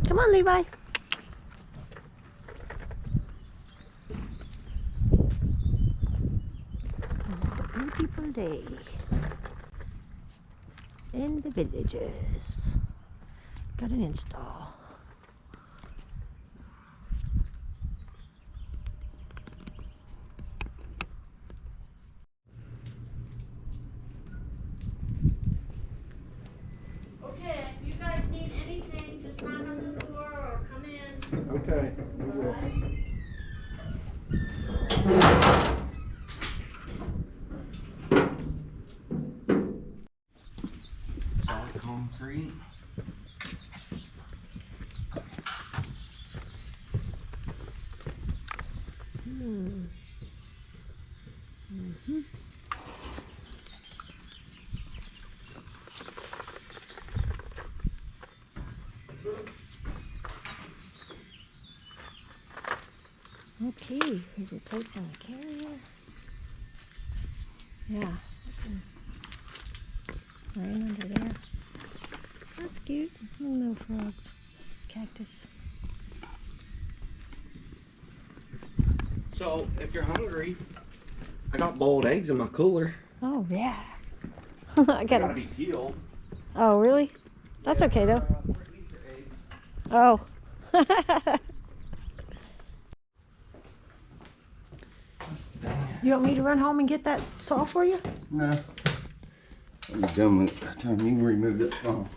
Come on, Levi. What a beautiful day in the villages. Got an install. Okay, if you guys need anything, just knock on the door or come in. Okay, we will. Solid concrete. Okay, he's replacing the carrier. Yeah. Right under there. That's cute. Little frogs. Cactus. So, if you're hungry, I got boiled eggs in my cooler. Oh, yeah. I got Gotta a... be peeled. Oh, really? That's okay, though. For Easter eggs. Oh. You want me to run home and get that saw for you? No. I'm done with it. Time you can remove that funnel.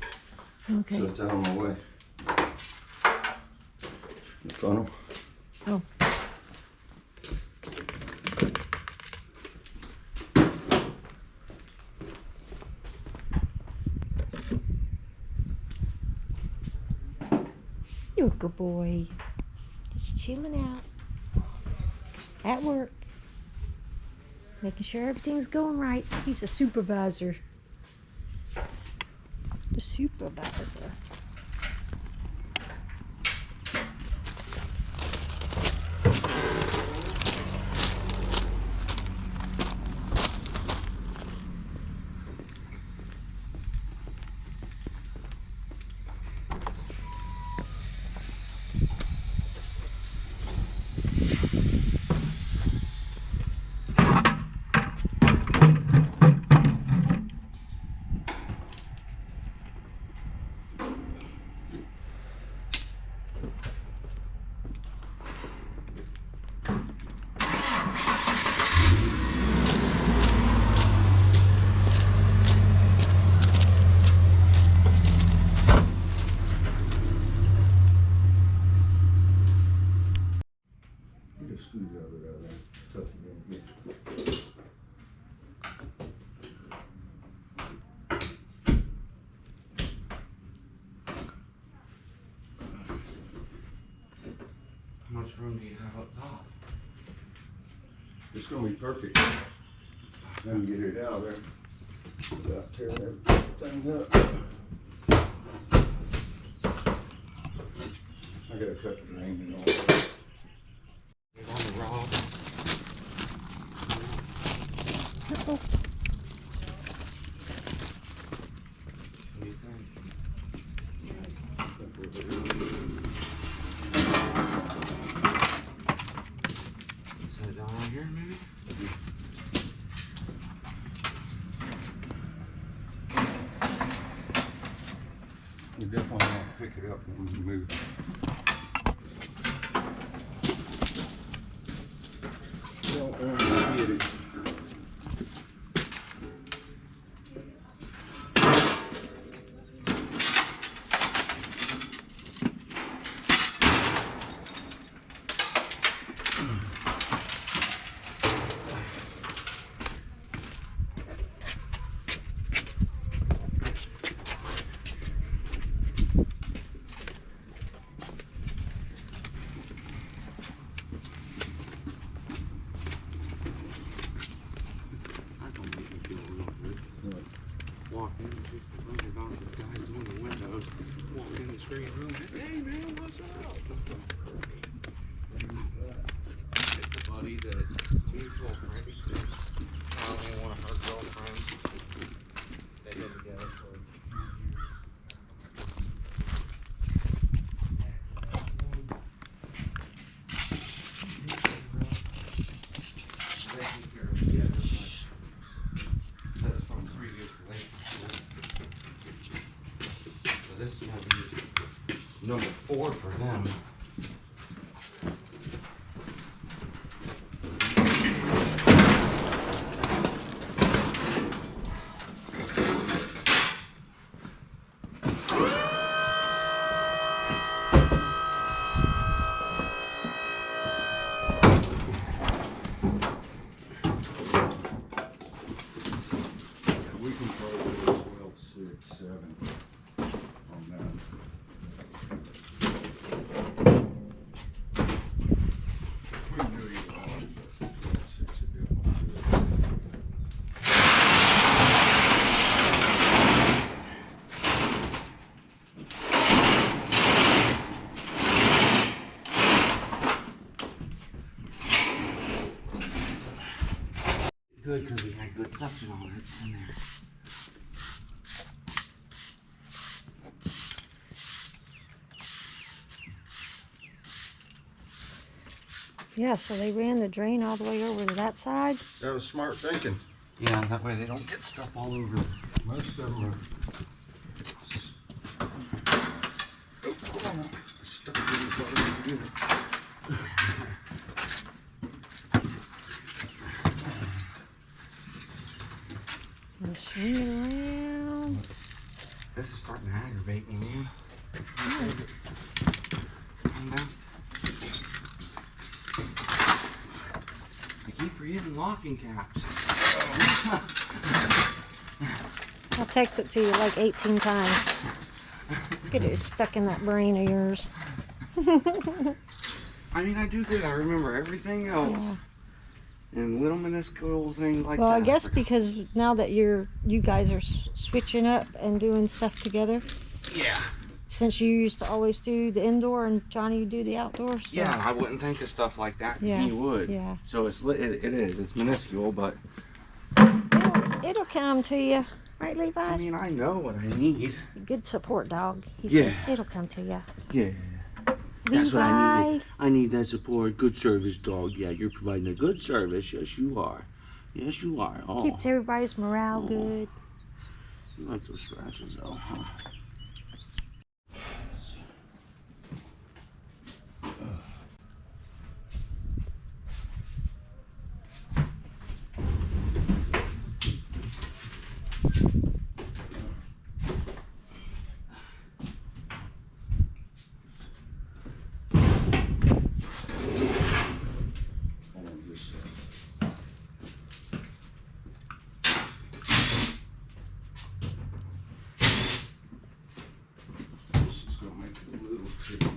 Okay. So it's out of my way. The funnel. Oh. You're a good boy. Just chilling out. At work. Making sure everything's going right. He's a supervisor. The supervisor. Get a screwdriver out of there. Stuff you gonna get. How much room do you have up top? It's gonna be perfect. Let me get it out of there without tearing everything up. I gotta cut the drain and all that. On the rod. Uh-oh. What do you think? Set it down right here, maybe? We definitely want to pick it up when we move. Don't want to hit it. That don't make me feel real good. Walk in, just a bunch of guys on the windows, walk in the screen room, hey man, what's up? It's a buddy that's mutual friend. Probably one of her girlfriends. They live together for number 4 for them. We can probably do 12, 6, 7 on that. We can do either one, but 12, 6 would be almost good. Good, because we had good suction on it in there. Yeah, so they ran the drain all the way over to that side. That was smart thinking. Yeah, that way they don't get stuff all over. Most of them are. Oh, hold on. Stuck to the bottom of the unit. And swing it around. This is starting to aggravate me, man. Calm down. I keep forgetting locking caps. I'll text it to you like 18 times. Get it stuck in that brain of yours. I mean, I do good. I remember everything else. Yeah. And little minuscule things like Well, that. I guess because now that you guys are switching up and doing stuff together, Yeah. since you used to always do the indoor and Johnny would do the outdoor. So, Yeah, I wouldn't think of stuff like that. Yeah, He would. yeah. So it is. It's minuscule, but It'll come to you, right, Levi? I mean, I know what I need. Good support dog. He Yeah. says it'll come to you. Yeah. That's what I need. I need that support. Good service, dog. Yeah, you're providing a good service. Yes, you are. Yes, you are. Oh, Keeps everybody's morale good. you like those scratches, though, huh? On this This is gonna make it a little tricky.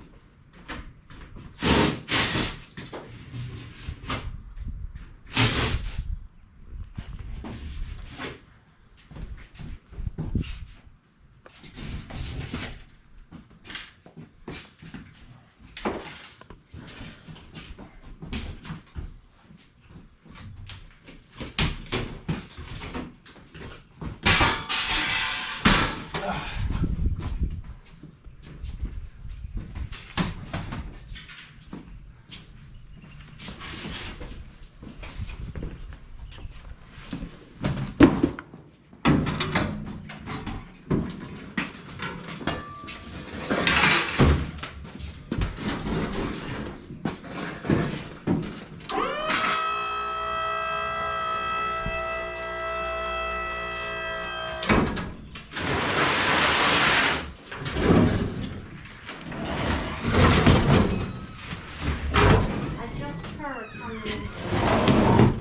I just heard from the inspection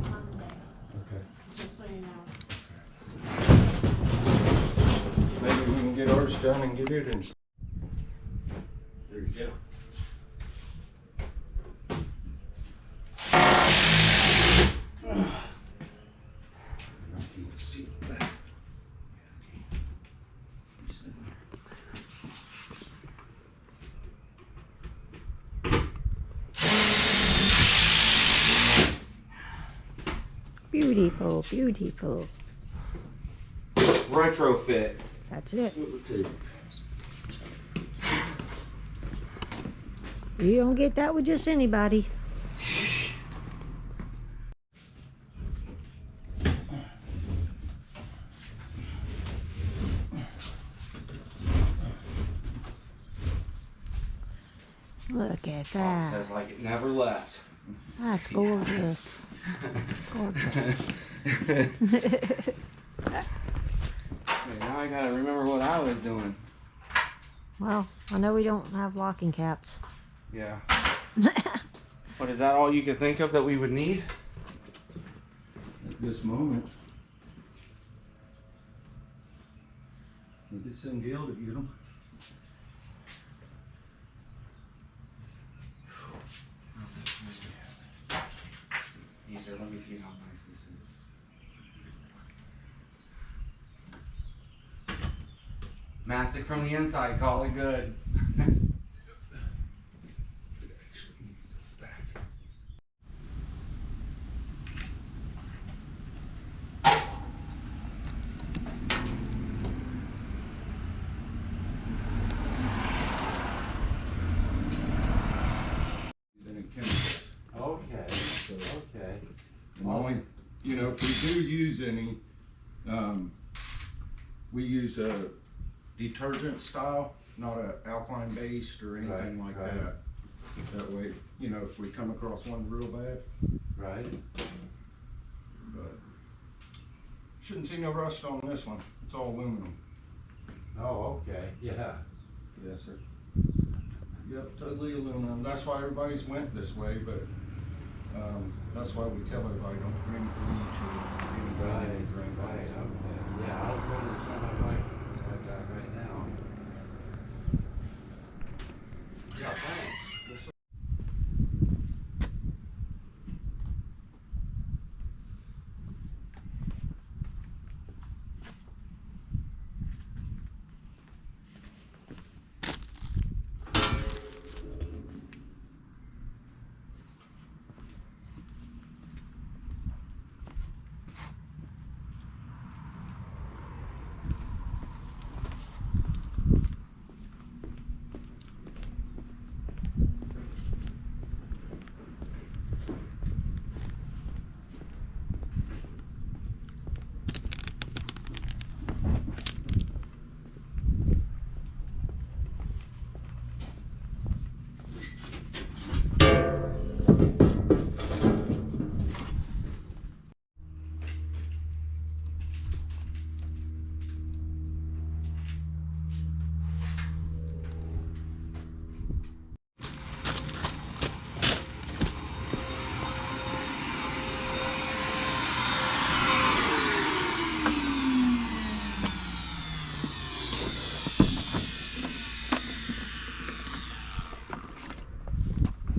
Monday, Okay. just so you know. Maybe we can get ours done and get it in. There you go. Now you can see that. Beautiful, beautiful. Retrofit. That's it. What would take? You don't get that with just anybody. Look at Oh, that. says like it never left. That's gorgeous. Gorgeous. Okay, now I gotta remember what I was doing. Well, I know we don't have locking caps. Yeah. But is that all you could think of that we would need? At this moment. We could send Gail to get them. Easier, let me see how nice this is. Mastic from the inside, call it good. Then it chemicals. Okay, okay. And only, you know, if we do use any, we use a detergent style, not a alkaline based or anything Right, like right. that. That way, you know, if we come across one real bad, Right. but shouldn't see no rust on this one. It's all aluminum. Oh, okay, yeah. Yes, sir. Yep, totally aluminum. That's why everybody's went this way, but, that's why we tell everybody don't bring bleach or anything. Right, to bring right, things. okay. Yeah, I was going to show my wife like that right now. Yeah, thanks.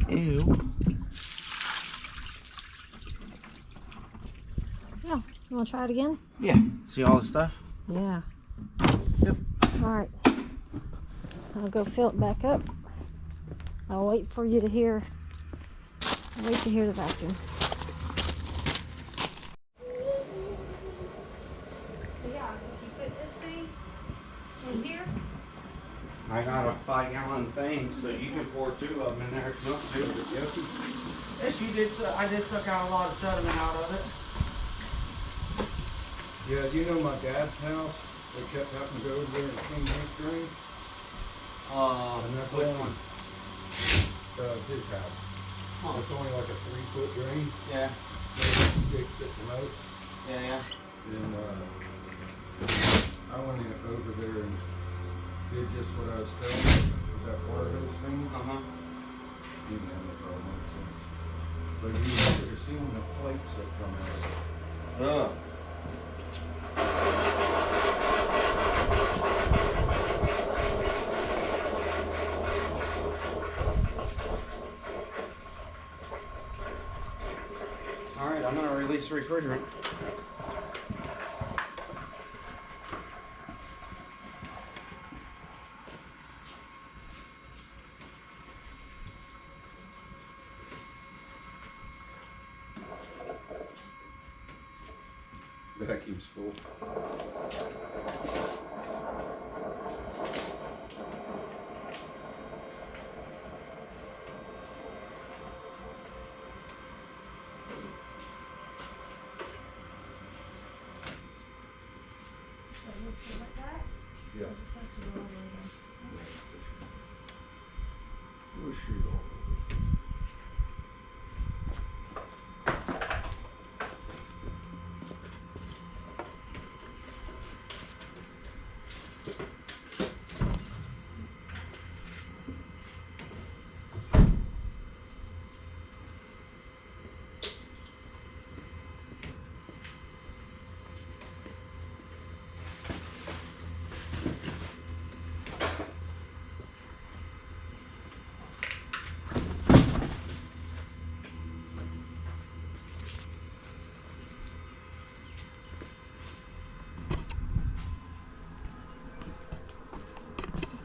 Ew. Yeah. You want to try it again? Yeah. See all the stuff? Yeah. Yep. All right. I'll go fill it back up. I'll wait for you to hear. I'll wait to hear the vacuum. So yeah, if you put this thing in here. I got a 5-gallon thing, so you can pour 2 of them in there if you want to. Yep. Yes, you did. I did suck out a lot of sediment out of it. Yeah, you know my dad's house, they kept having to go over there and clean his drain. And that's Which only, one? his house. Huh. It's only like a 3-foot drain, Yeah. maybe 6 at the most. Yeah, yeah. And, I went in over there and did just what I was telling you, with that water hose thing. Uh-huh. Didn't have no problem with it. But you should have seen the flakes that come out. Ugh. All right, I'm gonna release the refrigerant. The vacuum's full. Yeah. We'll shoot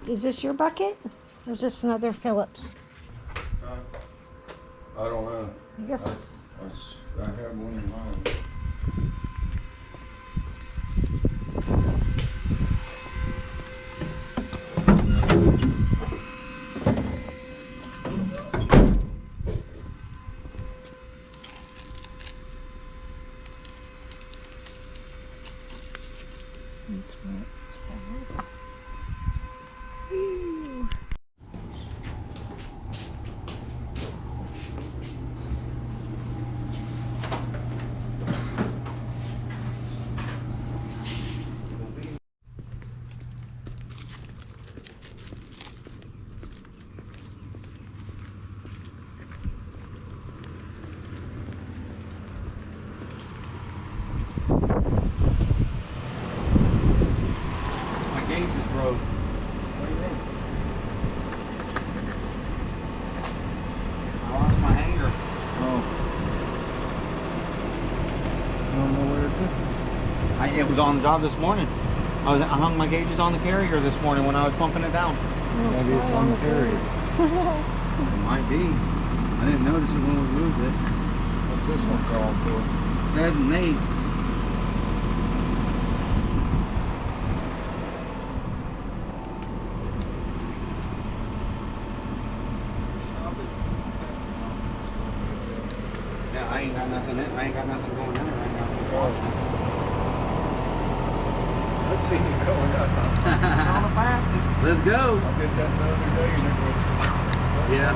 Is this your bucket? Or is this another Phillips? I don't know. I guess it's. I have one in mind. It's wet. It's bad. Ew. My gauge is broke. What do you mean? I lost my hanger. Oh. I don't know where it is. It was on the job this morning. I hung my gauges on the carrier this morning when I was pumping it down. Maybe it's on the carrier. It might be. I didn't notice it when we moved it. What's this one called for? 7-8. Yeah, I ain't got nothing in. I ain't got nothing going in it. I ain't got nothing washing. Let's see you going up. Let's go. I did that the other day and it was. Yeah.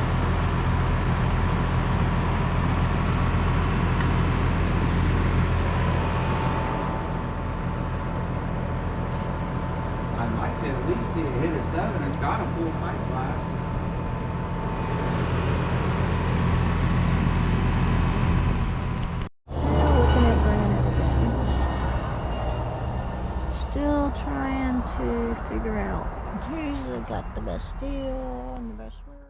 I might at least see it hit a 7. It's got a full sight glass. Now looking at Granite again. Still trying to figure out who's got the best deal and the best work.